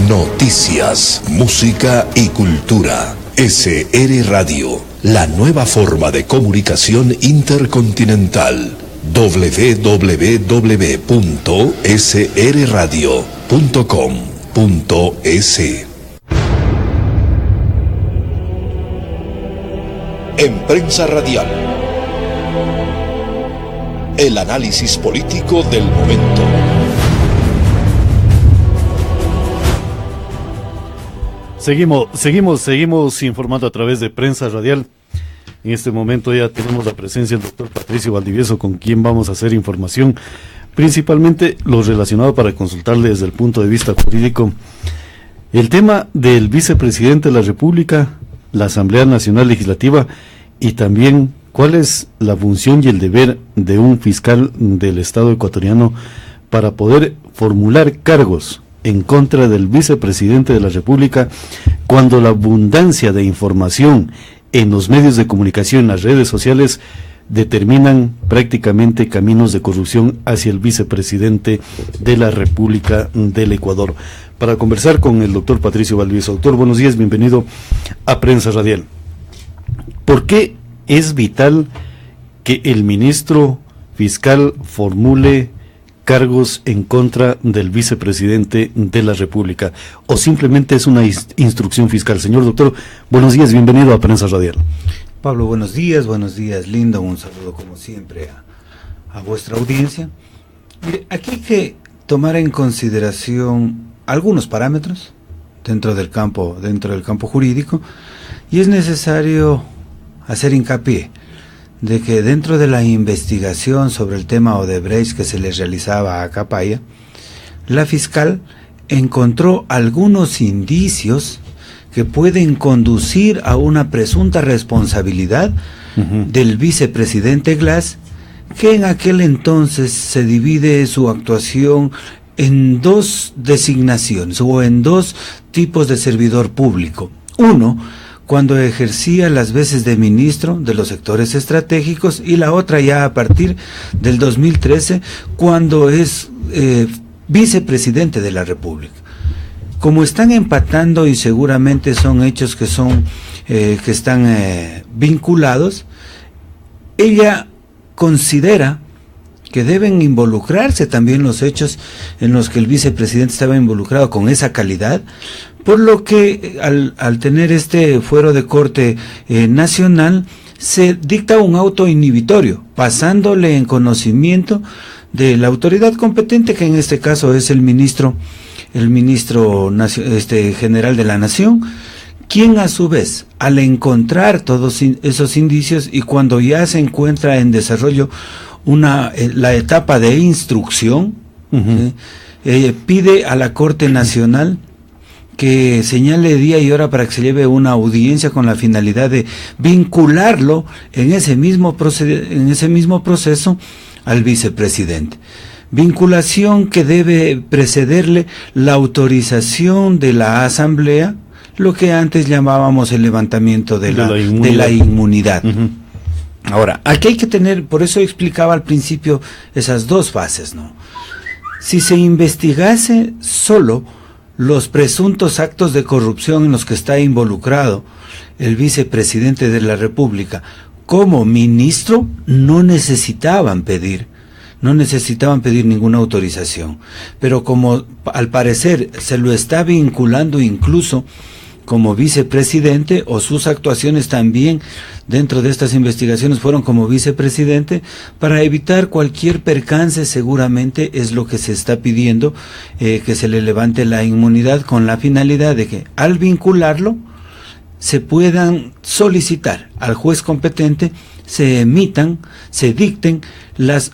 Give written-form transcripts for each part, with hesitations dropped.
Noticias, música y cultura. SR Radio, la nueva forma de comunicación intercontinental. www.srradio.com.es. En Prensa Radial, el análisis político del momento. Seguimos informando a través de Prensa Radial. En este momento ya tenemos la presencia del doctor Patricio Valdivieso, con quien vamos a hacer información, principalmente lo relacionado para consultarle desde el punto de vista jurídico. El tema del vicepresidente de la República, la Asamblea Nacional Legislativa, y también cuál es la función y el deber de un fiscal del Estado ecuatoriano para poder formular cargos en contra del vicepresidente de la República cuando la abundancia de información en los medios de comunicación, en las redes sociales, determinan prácticamente caminos de corrupción hacia el vicepresidente de la República del Ecuador. Para conversar con el doctor Patricio Valdivieso. Doctor, buenos días, bienvenido a Prensa Radial. ¿Por qué es vital que el ministro fiscal formule cargos en contra del vicepresidente de la República, o simplemente es una instrucción fiscal? Señor doctor, buenos días, bienvenido a Prensa Radial. Pablo, buenos días, Lindo, un saludo como siempre a vuestra audiencia. Mire, aquí hay que tomar en consideración algunos parámetros dentro del campo jurídico, y es necesario hacer hincapié de que dentro de la investigación sobre el tema Odebrecht que se le realizaba a Capaya, la fiscal encontró algunos indicios que pueden conducir a una presunta responsabilidad del vicepresidente Glass, que en aquel entonces se divide su actuación en dos designaciones o en dos tipos de servidor público. Uno, cuando ejercía las veces de ministro de los sectores estratégicos, y la otra ya a partir del 2013, cuando es vicepresidente de la República. Como están empatando, y seguramente son hechos que están vinculados, ella considera que deben involucrarse también los hechos en los que el vicepresidente estaba involucrado con esa calidad, por lo que al tener este fuero de corte nacional, se dicta un auto inhibitorio, pasándole en conocimiento de la autoridad competente, que en este caso es el ministro general de la Nación, quien a su vez, al encontrar todos esos indicios, y cuando ya se encuentra en desarrollo la etapa de instrucción, pide a la Corte Nacional que señale día y hora para que se lleve una audiencia con la finalidad de vincularlo en ese mismo proceso al vicepresidente. Vinculación que debe precederle la autorización de la Asamblea, lo que antes llamábamos el levantamiento de la inmunidad. Ahora, aquí hay que tener, por eso explicaba al principio esas dos fases, ¿no? Si se investigase solo los presuntos actos de corrupción en los que está involucrado el vicepresidente de la República como ministro, no necesitaban pedir ninguna autorización. Pero como al parecer se lo está vinculando incluso como vicepresidente, o sus actuaciones también dentro de estas investigaciones fueron como vicepresidente, para evitar cualquier percance, seguramente es lo que se está pidiendo, que se le levante la inmunidad, con la finalidad de que al vincularlo se puedan solicitar al juez competente, se dicten las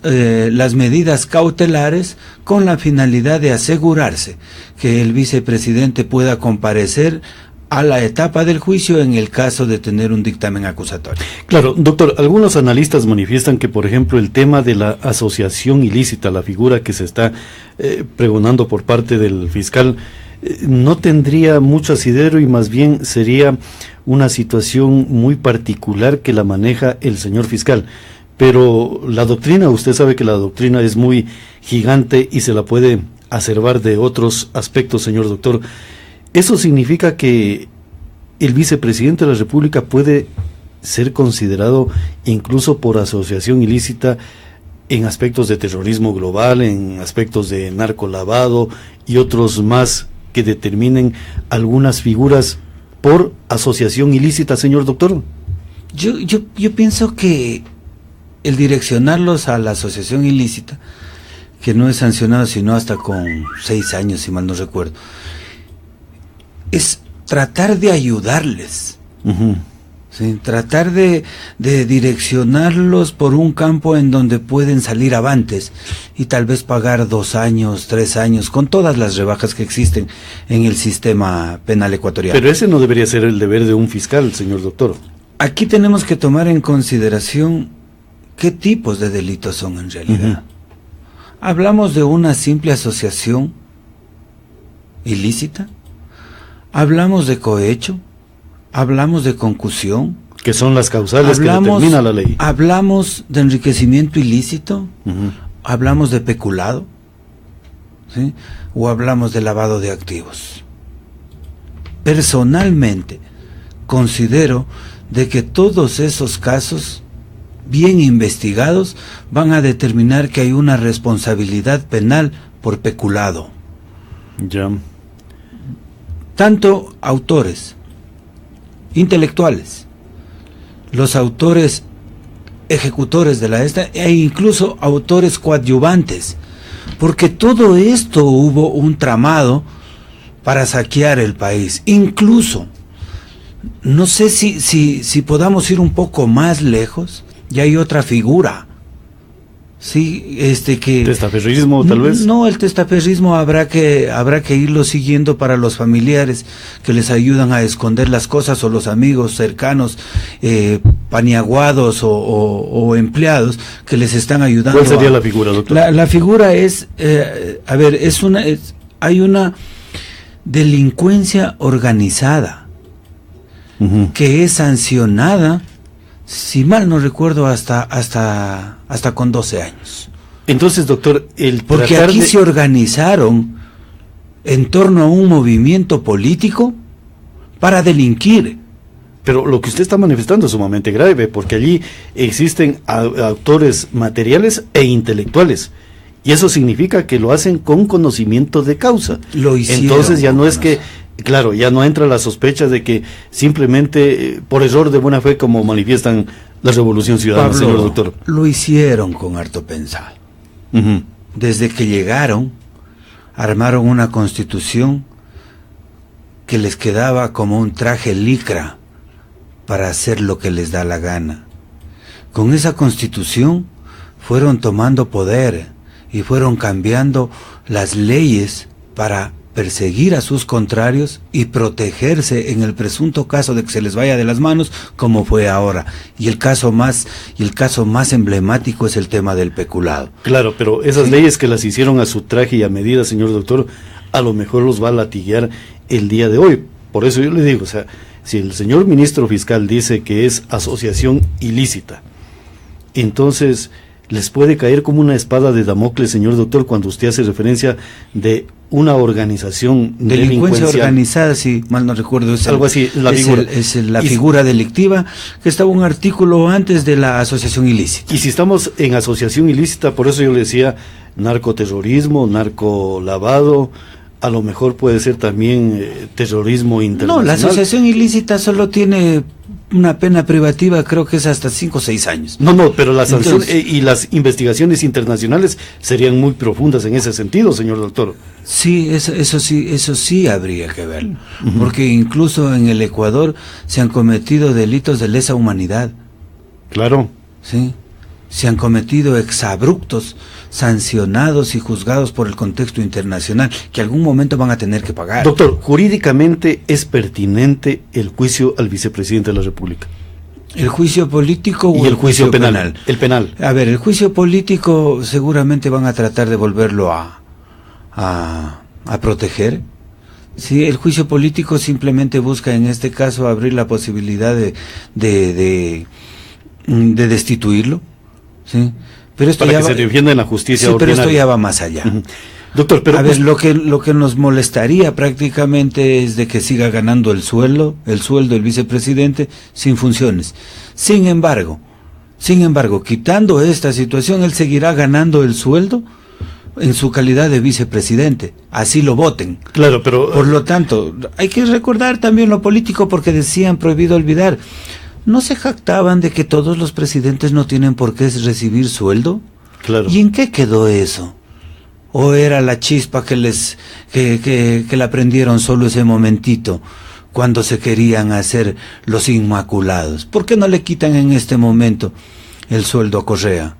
medidas cautelares, con la finalidad de asegurarse que el vicepresidente pueda comparecer a la etapa del juicio en el caso de tener un dictamen acusatorio. Claro, doctor, algunos analistas manifiestan que, por ejemplo, el tema de la asociación ilícita, la figura que se está pregonando por parte del fiscal, no tendría mucho asidero, y más bien sería una situación muy particular que la maneja el señor fiscal. Pero la doctrina, usted sabe que la doctrina es muy gigante y se la puede acervar de otros aspectos, señor doctor. Eso significa que el vicepresidente de la República puede ser considerado incluso por asociación ilícita en aspectos de terrorismo global, en aspectos de narcolavado y otros más que determinen algunas figuras por asociación ilícita, señor doctor. Yo pienso que el direccionarlos a la asociación ilícita, que no es sancionado sino hasta con 6 años, si mal no recuerdo, es tratar de ayudarles, ¿sí? Tratar de direccionarlos por un campo en donde pueden salir avantes y tal vez pagar 2 años, 3 años, con todas las rebajas que existen en el sistema penal ecuatoriano. Pero ese no debería ser el deber de un fiscal, señor doctor. Aquí tenemos que tomar en consideración qué tipos de delitos son en realidad. ¿Hablamos de una simple asociación ilícita? ¿Hablamos de cohecho? ¿Hablamos de concusión? Que son las causales que determina la ley. ¿Hablamos de enriquecimiento ilícito? ¿Hablamos de peculado? ¿Sí? ¿O hablamos de lavado de activos? Personalmente, considero de que todos esos casos, bien investigados, van a determinar que hay una responsabilidad penal por peculado. Ya. Tanto autores intelectuales, los autores ejecutores de la e incluso autores coadyuvantes, porque todo esto hubo un tramado para saquear el país. Incluso, no sé si podamos ir un poco más lejos, y hay otra figura, sí, que testaferrismo tal vez. No, el testaferrismo habrá que irlo siguiendo para los familiares que les ayudan a esconder las cosas, o los amigos cercanos, paniaguados o empleados que les están ayudando. ¿Cuál sería la figura, doctor? La figura es, hay una delincuencia organizada que es sancionada, si mal no recuerdo, hasta con 12 años. Entonces, doctor, porque aquí se organizaron en torno a un movimiento político para delinquir. Pero lo que usted está manifestando es sumamente grave, porque allí existen autores materiales e intelectuales, y eso significa que lo hacen con conocimiento de causa. Lo hicieron. Entonces ya no es que, claro, ya no entra la sospecha de que simplemente por error de buena fe, como manifiestan la Revolución Ciudadana, Pablo, señor doctor. Lo hicieron con harto pensar. Desde que llegaron, armaron una constitución que les quedaba como un traje licra para hacer lo que les da la gana. Con esa constitución fueron tomando poder y fueron cambiando las leyes para perseguir a sus contrarios y protegerse en el presunto caso de que se les vaya de las manos, como fue ahora. Y el caso más emblemático es el tema del peculado. Claro, pero esas leyes que las hicieron a su traje y a medida, señor doctor, a lo mejor los va a latiguear el día de hoy. Por eso yo le digo, o sea, si el señor ministro fiscal dice que es asociación ilícita, entonces les puede caer como una espada de Damocles, señor doctor, cuando usted hace referencia de una organización delincuencia organizada, si mal no recuerdo, es algo así, la figura delictiva, que estaba un artículo antes de la asociación ilícita. Y si estamos en asociación ilícita, por eso yo le decía narcoterrorismo, narcolavado, a lo mejor puede ser también terrorismo internacional. No, la asociación ilícita solo tiene una pena privativa, creo que es hasta 5 o 6 años. No, pero la sanción y las investigaciones internacionales serían muy profundas en ese sentido, señor doctor. Sí, eso sí habría que verlo, porque incluso en el Ecuador se han cometido delitos de lesa humanidad. Claro. Sí, se han cometido exabruptos sancionados y juzgados por el contexto internacional, que algún momento van a tener que pagar. Doctor, jurídicamente es pertinente el juicio al vicepresidente de la República. ¿El juicio político o el juicio penal? El penal. A ver, el juicio político seguramente van a tratar de volverlo a proteger. Sí, el juicio político simplemente busca en este caso abrir la posibilidad de destituirlo, ¿sí? Pero esto para que se defienda en la justicia ordinaria. Pero esto ya va más allá. Doctor, pero a ver, lo que nos molestaría prácticamente es de que siga ganando el sueldo el vicepresidente sin funciones. Sin embargo, quitando esta situación, él seguirá ganando el sueldo en su calidad de vicepresidente, así lo voten. Claro, pero por lo tanto, hay que recordar también lo político, porque decían, prohibido olvidar, ¿no se jactaban de que todos los presidentes no tienen por qué recibir sueldo? claro. ¿Y en qué quedó eso? ¿O era la chispa que la prendieron solo ese momentito, cuando se querían hacer los inmaculados? ¿Por qué no le quitan en este momento el sueldo a Correa?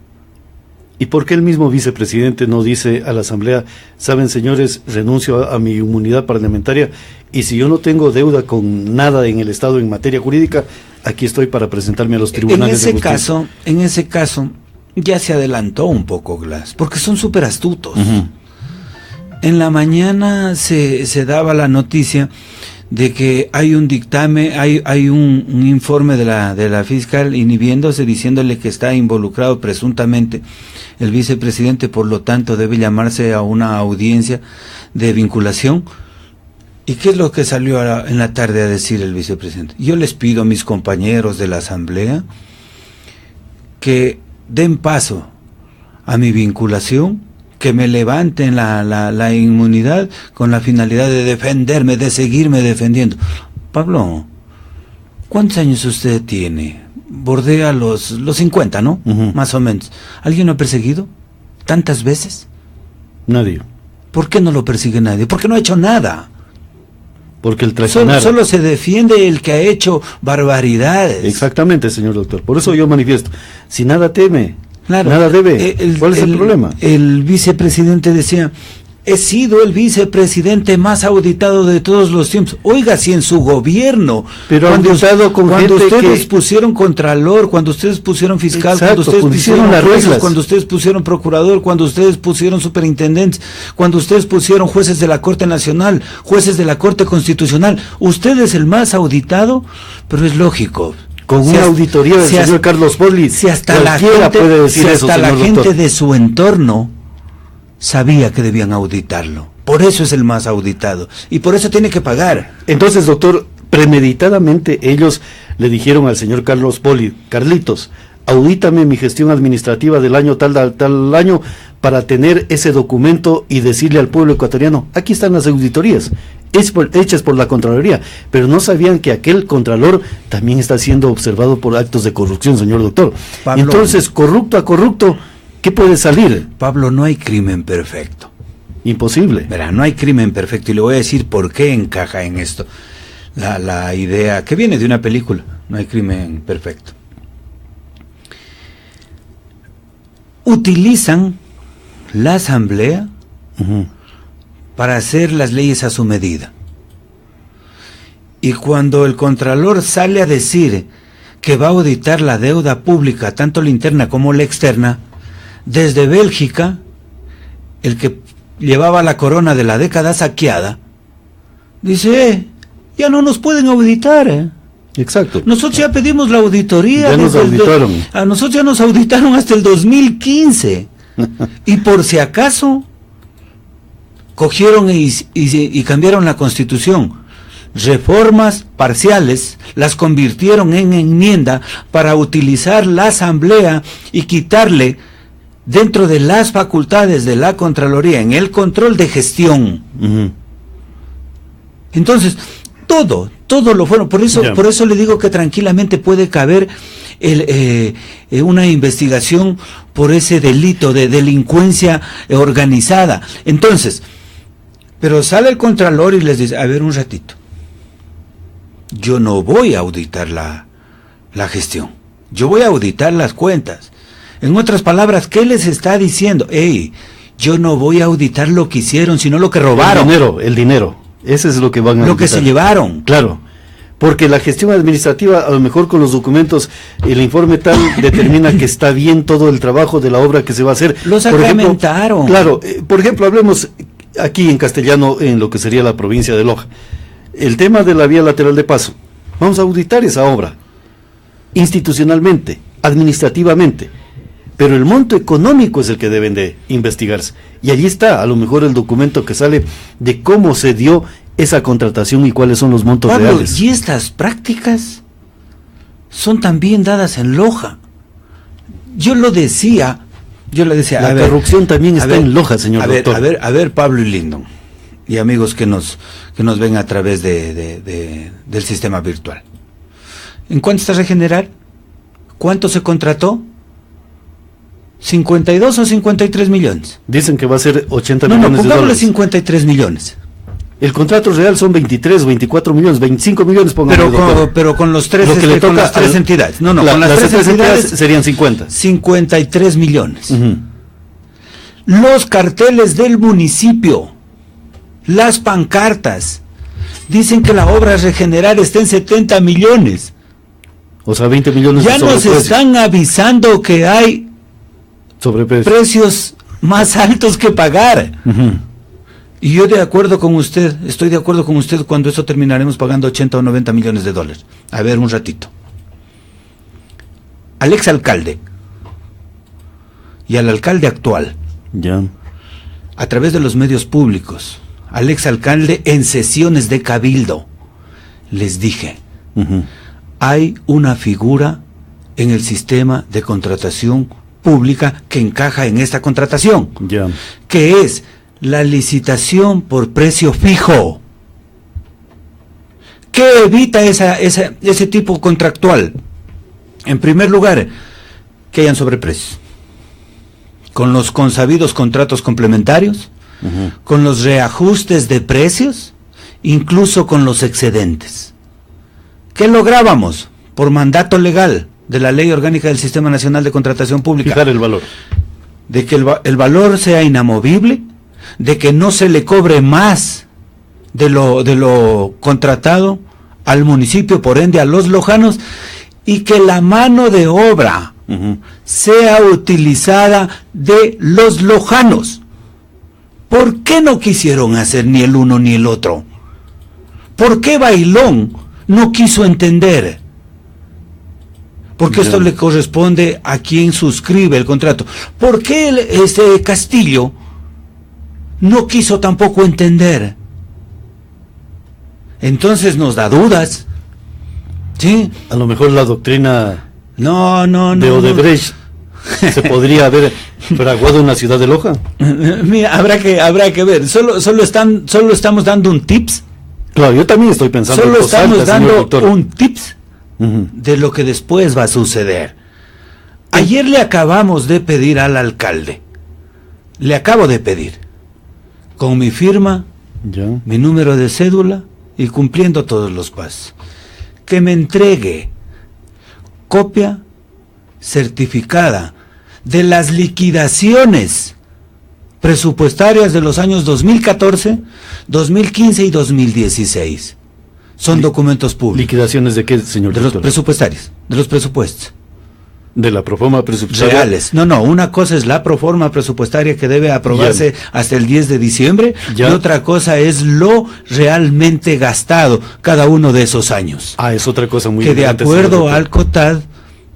¿Y por qué el mismo vicepresidente no dice a la Asamblea, saben señores, renuncio a mi inmunidad parlamentaria, y si yo no tengo deuda con nada en el Estado en materia jurídica, aquí estoy para presentarme a los tribunales de justicia? En ese caso, ya se adelantó un poco Glass, porque son súper astutos. En la mañana se daba la noticia de que hay un dictamen, hay un informe de la fiscal inhibiéndose, diciéndole que está involucrado presuntamente el vicepresidente, por lo tanto debe llamarse a una audiencia de vinculación. ¿Y qué es lo que salió en la tarde a decir el vicepresidente? Yo les pido a mis compañeros de la Asamblea que den paso a mi vinculación, que me levanten la inmunidad con la finalidad de defenderme, de seguirme defendiendo. Pablo, ¿cuántos años usted tiene? Bordea los 50, ¿no? Más o menos. ¿Alguien lo ha perseguido tantas veces? Nadie. ¿Por qué no lo persigue nadie? Porque no ha hecho nada. Porque el traicionar... Solo se defiende el que ha hecho barbaridades. Exactamente, señor doctor. Por eso yo manifiesto, si nada teme, claro, nada debe. ¿Cuál es el problema? El vicepresidente decía, he sido el vicepresidente más auditado de todos los tiempos. Oiga, si en su gobierno, pero cuando ustedes pusieron contralor, cuando ustedes pusieron fiscal, exacto, cuando ustedes pusieron las reglas, cuando ustedes pusieron procurador, cuando ustedes pusieron superintendentes, cuando ustedes pusieron jueces de la Corte Nacional, jueces de la Corte Constitucional, usted es el más auditado, pero es lógico. Con una auditoría del señor Carlos Poli, si hasta la gente de su entorno sabía que debían auditarlo. Por eso es el más auditado. Y por eso tiene que pagar. Entonces, doctor, premeditadamente ellos le dijeron al señor Carlos Poli, Carlitos, audítame mi gestión administrativa del año tal año para tener ese documento y decirle al pueblo ecuatoriano, aquí están las auditorías, hechas por la Contraloría, pero no sabían que aquel Contralor también está siendo observado por actos de corrupción, señor doctor. Pablo, entonces, corrupto a corrupto, ¿qué puede salir? Pablo, no hay crimen perfecto. Imposible. Verá, no hay crimen perfecto, y le voy a decir por qué encaja en esto la idea que viene de una película. No hay crimen perfecto. Utilizan la Asamblea para hacer las leyes a su medida. Y cuando el Contralor sale a decir que va a auditar la deuda pública, tanto la interna como la externa, desde Bélgica, el que llevaba la corona de la década saqueada, dice, ya no nos pueden auditar, Exacto. Nosotros ya pedimos la auditoría. Ya nos auditaron. A nosotros ya nos auditaron hasta el 2015. Y por si acaso, cogieron y cambiaron la Constitución. Reformas parciales las convirtieron en enmienda para utilizar la Asamblea y quitarle, dentro de las facultades de la Contraloría, en el control de gestión. Entonces, todo lo fueron. Por eso le digo que tranquilamente puede caber una investigación por ese delito de delincuencia organizada. Entonces, pero sale el Contralor y les dice, a ver un ratito, yo no voy a auditar la gestión, yo voy a auditar las cuentas. En otras palabras, ¿qué les está diciendo? Yo no voy a auditar lo que hicieron, sino lo que robaron. El dinero. Ese es lo que van a auditar. Lo que se llevaron. Claro. Porque la gestión administrativa, a lo mejor con los documentos, el informe tal determina que está bien todo el trabajo de la obra que se va a hacer. Lo sacramentaron. Claro. Por ejemplo, hablemos aquí en castellano, en lo que sería la provincia de Loja. El tema de la vía lateral de paso. Vamos a auditar esa obra. Institucionalmente, administrativamente. pero el monto económico es el que deben de investigarse. Y allí está, a lo mejor, el documento que sale de cómo se dio esa contratación y cuáles son los montos Pablo, reales. y estas prácticas son también dadas en Loja. Yo le decía, La corrupción también está en Loja, señor doctor. A ver, Pablo y Lindon, y amigos que nos ven a través del sistema virtual. ¿En cuánto está Regenerar? ¿Cuánto se contrató? 52 o 53 millones. Dicen que va a ser 80 millones de pongámosle dólares. 53 millones. El contrato real son 23, 24 millones, 25 millones, pónganle, pero con los tres, lo que le toca con las tres entidades. No, con las tres entidades serían 50. 53 millones. Los carteles del municipio, las pancartas, dicen que la obra Regenerar está en 70 millones. O sea, 20 millones ya de nos están avisando que hay precios más altos que pagar. Y yo estoy de acuerdo con usted cuando eso terminaremos pagando 80 o 90 millones de dólares. A ver, un ratito. Al exalcalde y al alcalde actual, ya, a través de los medios públicos, al exalcalde en sesiones de cabildo, les dije, hay una figura en el sistema de contratación pública que encaja en esta contratación, ya, que es la licitación por precio fijo. ¿Qué evita ese tipo contractual? En primer lugar, que hayan sobreprecios, con los consabidos contratos complementarios, con los reajustes de precios, incluso con los excedentes. ¿Qué lográbamos? Por mandato legal de la Ley Orgánica del Sistema Nacional de Contratación Pública. Fijar el valor. De que el valor sea inamovible, de que no se le cobre más de lo contratado al municipio, por ende a los lojanos, y que la mano de obra sea utilizada de los lojanos. ¿Por qué no quisieron hacer ni el uno ni el otro? ¿Por qué Bailón no quiso entender? Porque esto le corresponde a quien suscribe el contrato. ¿Por qué Castillo no quiso tampoco entender? Entonces nos da dudas. ¿Sí? A lo mejor la doctrina de Odebrecht se podría haber fraguado en la ciudad de Loja. Mira, habrá que ver. Solo estamos dando un tips. Claro, yo también estoy pensando. Solo estamos dando un tips de lo que después va a suceder. Ayer le acabamos de pedir al alcalde, con mi firma, mi número de cédula y cumpliendo todos los pasos, que me entregue copia certificada de las liquidaciones presupuestarias de los años 2014, 2015 y 2016. Son documentos públicos. ¿Liquidaciones de qué, señor? De los presupuestarios, de los presupuestos. ¿De la proforma presupuestaria? Reales. No, una cosa es la proforma presupuestaria que debe aprobarse hasta el 10 de diciembre, y otra cosa es lo realmente gastado cada uno de esos años. Es otra cosa muy que de acuerdo al COTAD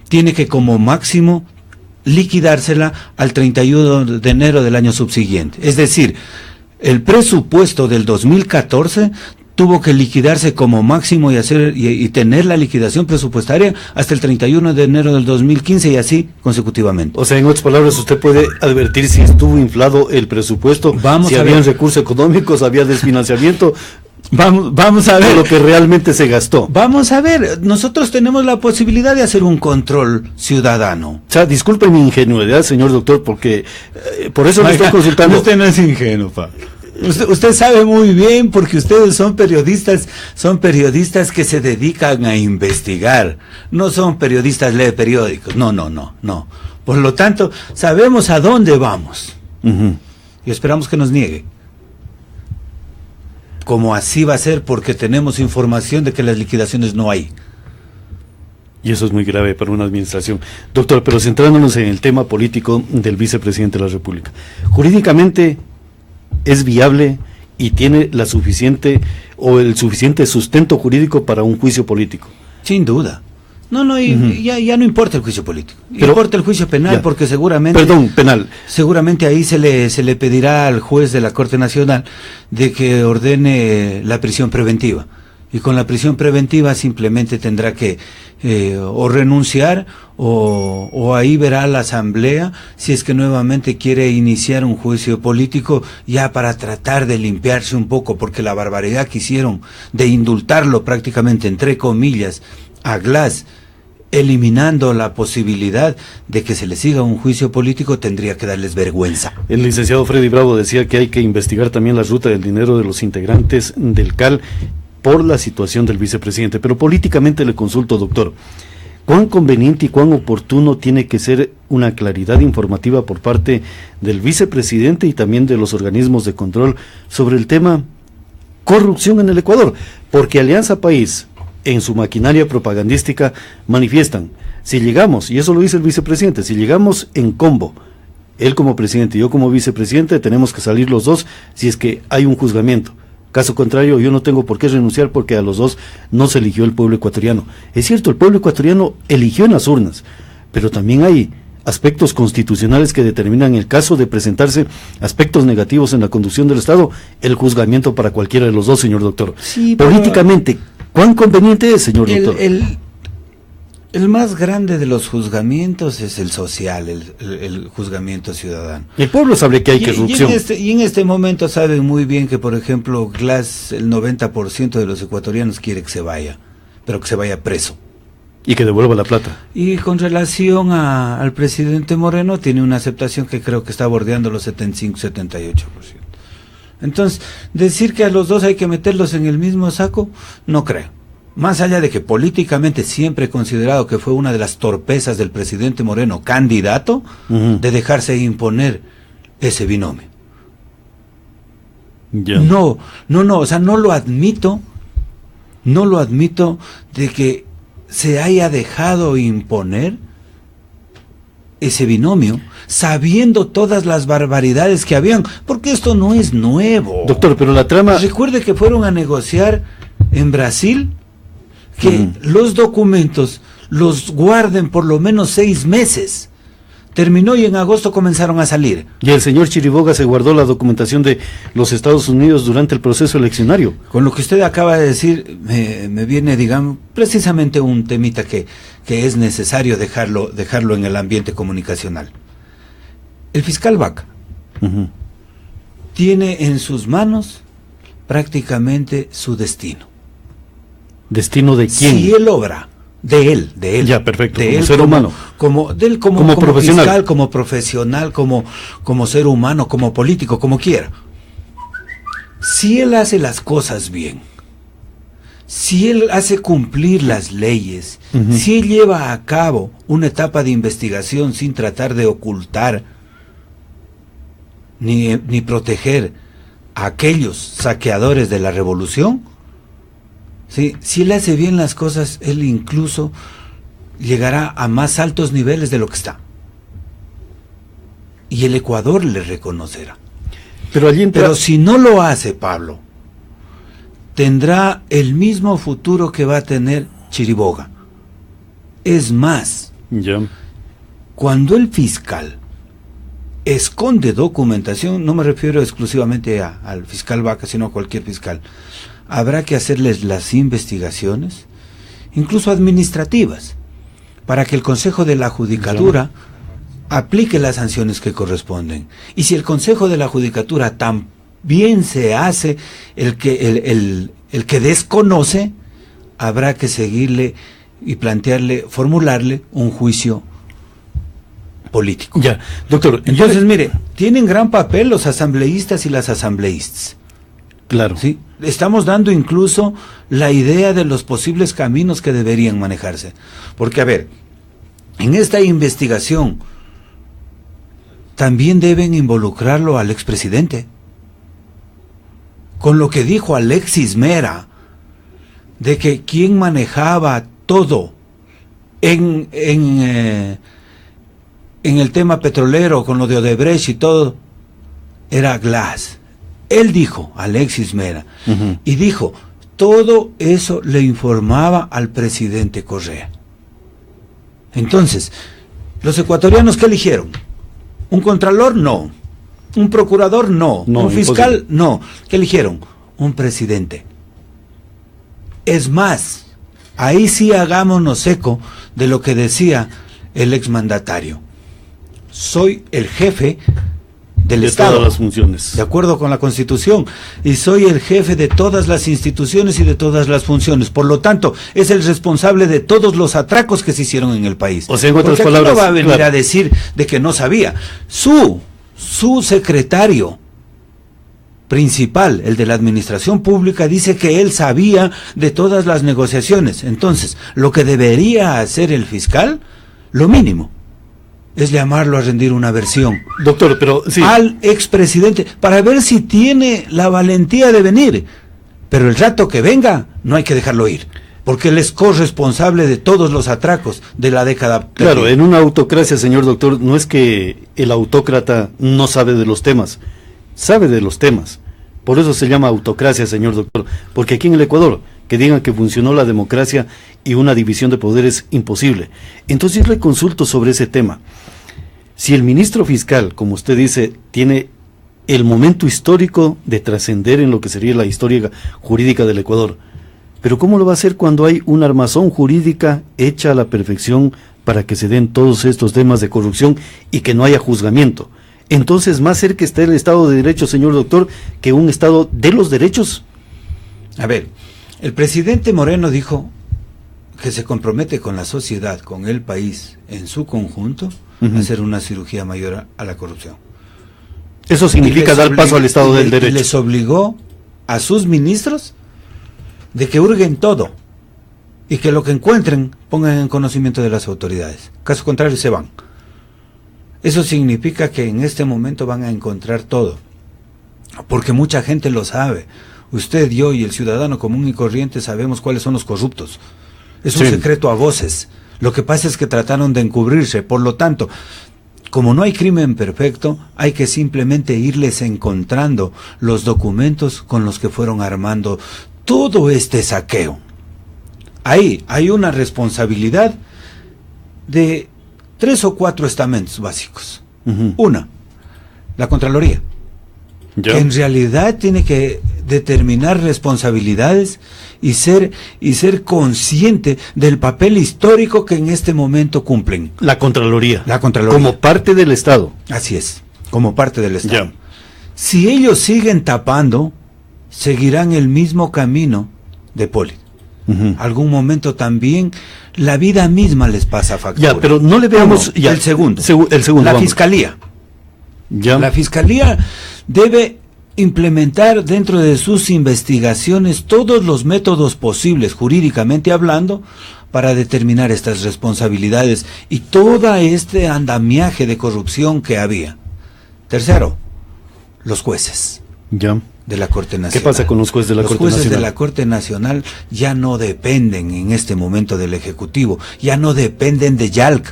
tiene que como máximo liquidársela al 31 de enero del año subsiguiente. Es decir, el presupuesto del 2014 tuvo que liquidarse como máximo y tener la liquidación presupuestaria hasta el 31 de enero del 2015 y así consecutivamente. O sea, en otras palabras, usted puede advertir si estuvo inflado el presupuesto, si había recursos económicos, había desfinanciamiento. Vamos a ver lo que realmente se gastó. Vamos a ver, nosotros tenemos la posibilidad de hacer un control ciudadano. O sea, disculpe mi ingenuidad, señor doctor, porque por eso le estoy consultando. Usted no es ingenuo, Pablo. Usted sabe muy bien, porque ustedes son periodistas que se dedican a investigar, no son periodistas lee periódicos, no. Por lo tanto, sabemos a dónde vamos y esperamos que nos niegue. Como así va a ser, porque tenemos información de que las liquidaciones no hay. Y eso es muy grave para una administración. Doctor, pero centrándonos en el tema político del vicepresidente de la República. Jurídicamente, ¿es viable y tiene el suficiente sustento jurídico para un juicio político? Sin duda. Ya no importa el juicio político, Pero, importa el juicio penal, porque seguramente... penal. Seguramente ahí se le pedirá al juez de la Corte Nacional de que ordene la prisión preventiva. Y con la prisión preventiva simplemente tendrá que o renunciar o ahí verá la Asamblea si es que nuevamente quiere iniciar un juicio político ya para tratar de limpiarse un poco, porque la barbaridad que hicieron de indultarlo prácticamente, entre comillas, a Glass, eliminando la posibilidad de que se le siga un juicio político, tendría que darles vergüenza. El licenciado Freddy Bravo decía que hay que investigar también la ruta del dinero de los integrantes del CAL por la situación del vicepresidente. Pero políticamente le consulto, doctor, ¿cuán conveniente y cuán oportuno tiene que ser una claridad informativa por parte del vicepresidente y también de los organismos de control sobre el tema corrupción en el Ecuador? Porque Alianza País, en su maquinaria propagandística, manifiestan, si llegamos, y eso lo dice el vicepresidente, si llegamos en combo, él como presidente y yo como vicepresidente, tenemos que salir los dos si es que hay un juzgamiento. Caso contrario, yo no tengo por qué renunciar porque a los dos no se eligió el pueblo ecuatoriano. Es cierto, el pueblo ecuatoriano eligió en las urnas, pero también hay aspectos constitucionales que determinan, en el caso de presentarse aspectos negativos en la conducción del Estado, el juzgamiento para cualquiera de los dos, señor doctor. Sí, políticamente, ¿cuán conveniente es, señor doctor? El más grande de los juzgamientos es el social, el juzgamiento ciudadano. El pueblo sabe que hay corrupción. Y en este momento saben muy bien que, por ejemplo, Glass, el 90% de los ecuatorianos quiere que se vaya, pero que se vaya preso. Y que devuelva la plata. Y con relación al presidente Moreno, tiene una aceptación que creo que está bordeando los 75-78%. Entonces, decir que a los dos hay que meterlos en el mismo saco, no creo. Más allá de que políticamente siempre he considerado que fue una de las torpezas del presidente Moreno, candidato, de dejarse imponer ese binomio. No, o sea, no lo admito de que se haya dejado imponer ese binomio, sabiendo todas las barbaridades que habían, porque esto no es nuevo. Doctor, pero la trama... Recuerde que fueron a negociar en Brasil que los documentos los guarden por lo menos 6 meses. Terminó y en agosto comenzaron a salir. Y el señor Chiriboga se guardó la documentación de los Estados Unidos durante el proceso eleccionario. Con lo que usted acaba de decir, me viene, digamos, precisamente un temita que es necesario dejarlo en el ambiente comunicacional. El fiscal Vaca tiene en sus manos prácticamente su destino. ¿Destino de quién? Si él obra, de él. Ya, perfecto, de como él, ser humano. Como profesional. Fiscal, como profesional, como ser humano, como político, como quiera. Si él hace las cosas bien, si él hace cumplir las leyes, si él lleva a cabo una etapa de investigación sin tratar de ocultar ni proteger a aquellos saqueadores de la revolución, ¿sí? Si él hace bien las cosas, él incluso llegará a más altos niveles de lo que está. Y el Ecuador le reconocerá. Pero si no lo hace, Pablo, tendrá el mismo futuro que va a tener Chiriboga. Es más, cuando el fiscal esconde documentación, no me refiero exclusivamente al fiscal Vaca, sino a cualquier fiscal, habrá que hacerles las investigaciones, incluso administrativas, para que el Consejo de la Judicatura aplique las sanciones que corresponden. Y si el Consejo de la Judicatura también se hace el que desconoce, habrá que seguirle y formularle un juicio político. Ya, doctor. Entonces, mire, tienen gran papel los asambleístas y las asambleístas. Claro. ¿Sí? Estamos dando incluso la idea de los posibles caminos que deberían manejarse. Porque, a ver, en esta investigación también deben involucrarlo al expresidente. Con lo que dijo Alexis Mera, de que quien manejaba todo en el tema petrolero, con lo de Odebrecht y todo, era Glass. Él dijo, Alexis Mera, y dijo, todo eso le informaba al presidente Correa. Entonces, ¿los ecuatorianos qué eligieron? ¿Un contralor? No. ¿Un procurador? No. ¿Un fiscal? Imposible. No. ¿Qué eligieron? Un presidente. Es más, ahí sí hagámonos eco de lo que decía el exmandatario. Soy el jefe del Estado, todas las funciones, de acuerdo con la Constitución, y soy el jefe de todas las instituciones y de todas las funciones. Por lo tanto, es el responsable de todos los atracos que se hicieron en el país. O sea, en otras palabras, no va a venir a decir de que no sabía. Su secretario principal, el de la administración pública, dice que él sabía de todas las negociaciones. Entonces, lo que debería hacer el fiscal, lo mínimo, es llamarlo a rendir una versión, doctor, pero sí, al expresidente, para ver si tiene la valentía de venir. Pero el rato que venga, no hay que dejarlo ir, porque él es corresponsable de todos los atracos de la década. Claro, en una autocracia, señor doctor, no es que el autócrata no sabe de los temas, sabe de los temas. Por eso se llama autocracia, señor doctor, porque aquí en el Ecuador, que digan que funcionó la democracia y una división de poderes imposible. Entonces yo le consulto sobre ese tema. Si el ministro fiscal, como usted dice, tiene el momento histórico de trascender en lo que sería la historia jurídica del Ecuador, pero ¿cómo lo va a hacer cuando hay una armazón jurídica hecha a la perfección para que se den todos estos temas de corrupción y que no haya juzgamiento? Entonces, más cerca está el Estado de Derecho, señor doctor, que un Estado de los derechos. A ver, el presidente Moreno dijo que se compromete con la sociedad, con el país en su conjunto, a hacer una cirugía mayor a la corrupción. Eso significa dar paso al Estado del Derecho. Les obligó a sus ministros de que hurguen todo y que lo que encuentren pongan en conocimiento de las autoridades. Caso contrario, se van. Eso significa que en este momento van a encontrar todo, porque mucha gente lo sabe. Usted, yo y el ciudadano común y corriente sabemos cuáles son los corruptos. Es un secreto a voces. Lo que pasa es que trataron de encubrirse. Por lo tanto, como no hay crimen perfecto, hay que simplemente irles encontrando los documentos con los que fueron armando todo este saqueo. Ahí hay una responsabilidad de 3 o 4 estamentos básicos. Una, la Contraloría, que en realidad tiene que determinar responsabilidades y ser consciente del papel histórico que en este momento cumplen. La Contraloría. La Contraloría. Como parte del Estado. Así es, como parte del Estado. Ya. Si ellos siguen tapando, seguirán el mismo camino de Poli. Algún momento también la vida misma les pasa factura. Ya, pero no le veamos ya, el segundo. El segundo. La vamos. Fiscalía. Ya. La Fiscalía debe implementar dentro de sus investigaciones todos los métodos posibles, jurídicamente hablando, para determinar estas responsabilidades y todo este andamiaje de corrupción que había. Tercero, los jueces. Ya. De la Corte Nacional. ¿Qué pasa con los jueces de la Corte Nacional? Los jueces de la Corte Nacional ya no dependen en este momento del Ejecutivo, ya no dependen de YALC.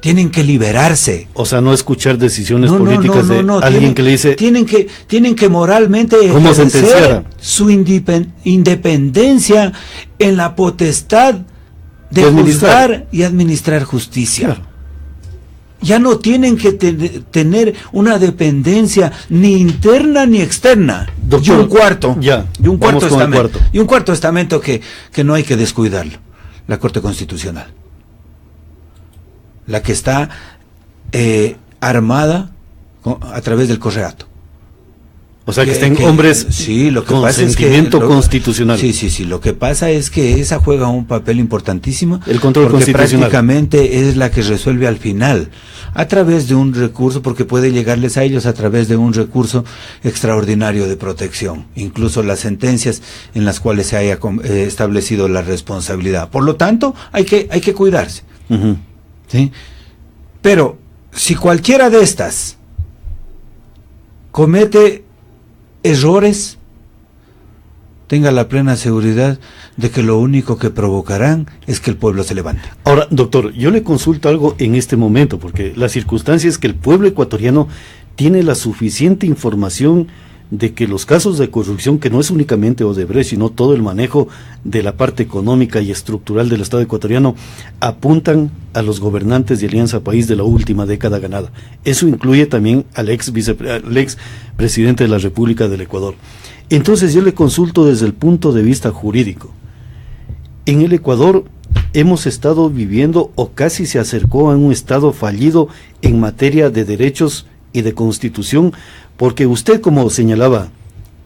Tienen que liberarse. O sea, no escuchar decisiones políticas de alguien que le dice... Tienen que moralmente ejercer su independencia en la potestad de juzgar y administrar justicia. Claro. Ya no tienen que tener una dependencia ni interna ni externa. Doctor, y un cuarto. Ya, y un cuarto estamento. Y un cuarto estamento que no hay que descuidarlo. La Corte Constitucional. La que está armada a través del correato. O sea, que estén hombres con sentimiento constitucional. Sí. Lo que pasa es que esa juega un papel importantísimo. El control constitucional. Prácticamente es la que resuelve al final, a través de un recurso, porque puede llegarles a ellos a través de un recurso extraordinario de protección. Incluso las sentencias en las cuales se haya establecido la responsabilidad. Por lo tanto, hay que cuidarse. ¿Sí? Pero, si cualquiera de estas comete errores, tenga la plena seguridad de que lo único que provocarán es que el pueblo se levante. Ahora, doctor, yo le consulto algo en este momento, porque la circunstancia es que el pueblo ecuatoriano tiene la suficiente información de que los casos de corrupción, que no es únicamente Odebrecht, sino todo el manejo de la parte económica y estructural del Estado ecuatoriano, apuntan a los gobernantes de Alianza País de la última década ganada. Eso incluye también al ex presidente de la República del Ecuador. Entonces yo le consulto desde el punto de vista jurídico. En el Ecuador hemos estado viviendo, o casi se acercó a un estado fallido en materia de derechos y de constitución, porque usted, como señalaba,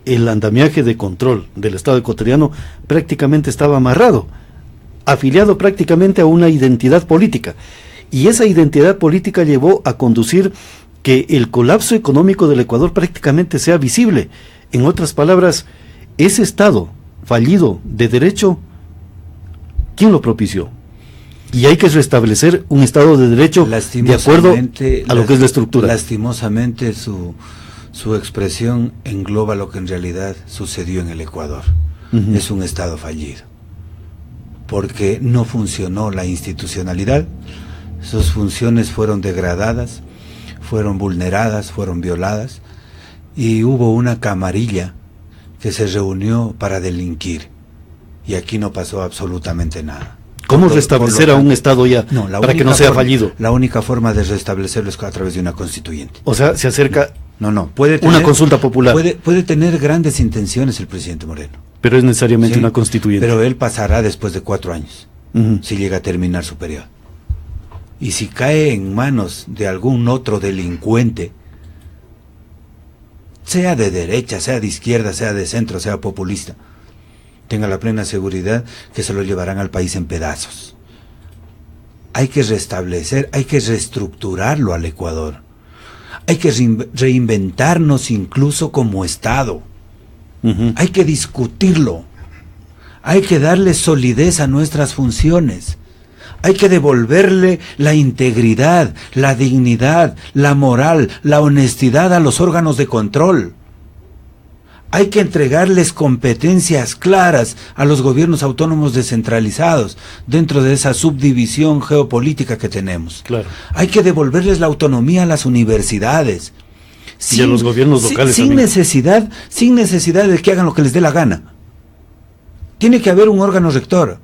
el andamiaje de control del Estado ecuatoriano prácticamente estaba amarrado, afiliado prácticamente a una identidad política, y esa identidad política llevó a conducir que el colapso económico del Ecuador prácticamente sea visible. En otras palabras, ese Estado fallido de derecho, ¿quién lo propició? Y hay que restablecer un Estado de Derecho de acuerdo a lo que es la estructura. Lastimosamente su expresión engloba lo que en realidad sucedió en el Ecuador. Es un Estado fallido, porque no funcionó la institucionalidad, sus funciones fueron degradadas, fueron vulneradas, fueron violadas, y hubo una camarilla que se reunió para delinquir, y aquí no pasó absolutamente nada. ¿Cómo restablecer a un Estado ya para que no sea fallido? La única forma de restablecerlo es a través de una constituyente. O sea, se acerca puede tener, una consulta popular. Puede tener grandes intenciones el presidente Moreno. Pero es necesariamente una constituyente. Pero él pasará después de 4 años, si llega a terminar su periodo. Y si cae en manos de algún otro delincuente, sea de derecha, sea de izquierda, sea de centro, sea populista, tenga la plena seguridad que se lo llevarán al país en pedazos. Hay que restablecer, hay que reestructurarlo al Ecuador. Hay que reinventarnos incluso como Estado. Hay que discutirlo. Hay que darle solidez a nuestras funciones. Hay que devolverle la integridad, la dignidad, la moral, la honestidad a los órganos de control. Hay que entregarles competencias claras a los gobiernos autónomos descentralizados dentro de esa subdivisión geopolítica que tenemos. Claro. Hay que devolverles la autonomía a las universidades. Y a los gobiernos locales sin necesidad de que hagan lo que les dé la gana. Tiene que haber un órgano rector.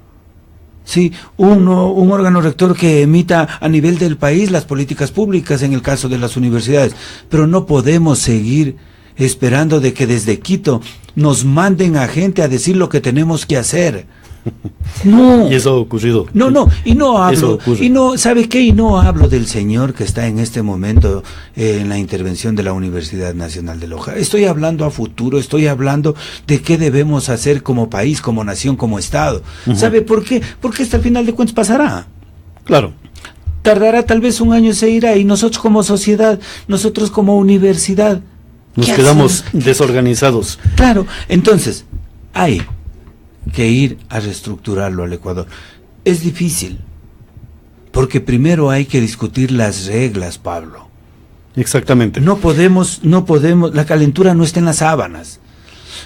Sí, un órgano rector que emita a nivel del país las políticas públicas en el caso de las universidades. Pero no podemos seguir esperando de que desde Quito nos manden a gente a decir lo que tenemos que hacer. No. Y eso ha ocurrido. Y no hablo, ¿sabe qué? Y no hablo del señor que está en este momento en la intervención de la Universidad Nacional de Loja. Estoy hablando a futuro, estoy hablando de qué debemos hacer como país, como nación, como Estado. ¿Sabe por qué? Porque hasta el final de cuentas pasará. Claro. Tardará tal vez un año, se irá, y nosotros como sociedad, nosotros como universidad, nos quedamos desorganizados. Claro, entonces, hay que ir a reestructurarlo al Ecuador. Es difícil, porque primero hay que discutir las reglas, Pablo. Exactamente. No podemos, la calentura no está en las sábanas.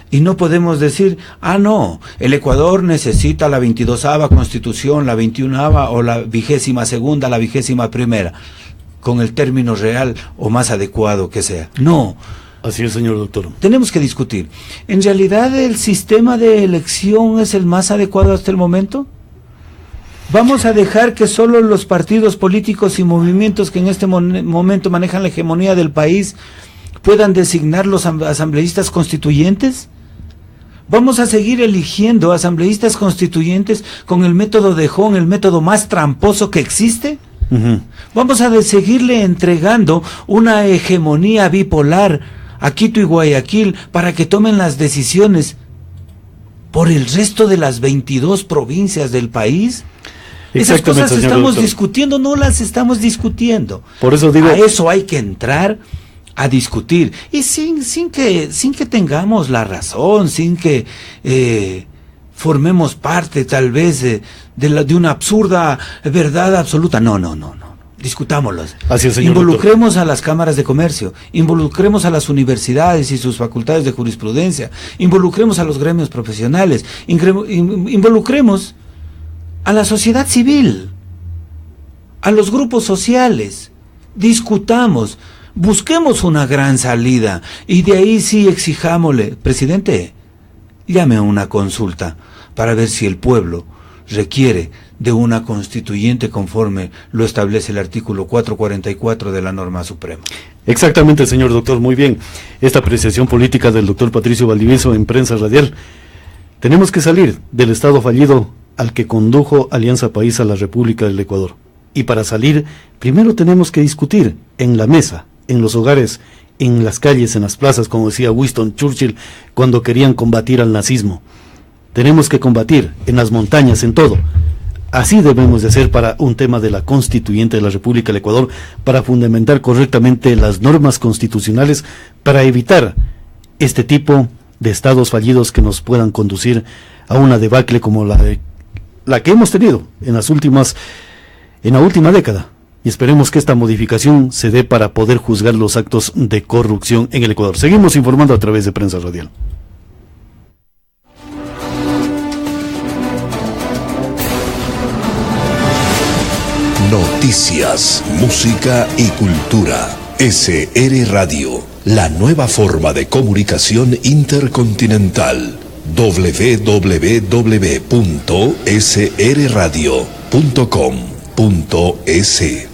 Y no podemos decir, no, el Ecuador necesita la 22ª Constitución, la 21ª o la 22ª, la 21ª, con el término real o más adecuado que sea. No. Así es, señor doctor. Tenemos que discutir. ¿En realidad el sistema de elección es el más adecuado hasta el momento? ¿Vamos a dejar que solo los partidos políticos y movimientos que en este momento manejan la hegemonía del país puedan designar los asambleístas constituyentes? ¿Vamos a seguir eligiendo asambleístas constituyentes con el método de Hong, el método más tramposo que existe? ¿Vamos a seguirle entregando una hegemonía bipolar a Quito y Guayaquil para que tomen las decisiones por el resto de las 22 provincias del país? Esas cosas estamos discutiendo, no las estamos discutiendo. Por eso digo, a eso hay que entrar a discutir, y sin que tengamos la razón, sin que formemos parte tal vez de una absurda verdad absoluta. No. Discutámoslos. Así es, señor Involucremos a las cámaras de comercio, involucremos a las universidades y sus facultades de jurisprudencia, involucremos a los gremios profesionales, involucremos a la sociedad civil, a los grupos sociales, discutamos. busquemos una gran salida y de ahí sí exijámosle, presidente, llame a una consulta para ver si el pueblo requiere de una constituyente conforme lo establece el artículo 444 de la norma suprema. Exactamente, señor doctor, muy bien. Esta apreciación política del doctor Patricio Valdivieso en Prensa Radial. Tenemos que salir del estado fallido al que condujo Alianza País a la República del Ecuador. Y para salir, primero tenemos que discutir en la mesa, en los hogares, en las calles, en las plazas, como decía Winston Churchill cuando querían combatir al nazismo. Tenemos que combatir en las montañas, en todo. Así debemos de hacer para un tema de la constituyente de la República del Ecuador, para fundamentar correctamente las normas constitucionales, para evitar este tipo de estados fallidos que nos puedan conducir a una debacle como la que hemos tenido en la última década. Y esperemos que esta modificación se dé para poder juzgar los actos de corrupción en el Ecuador. Seguimos informando a través de Prensa Radial. Noticias, música y cultura. SR Radio, la nueva forma de comunicación intercontinental. www.srradio.com.es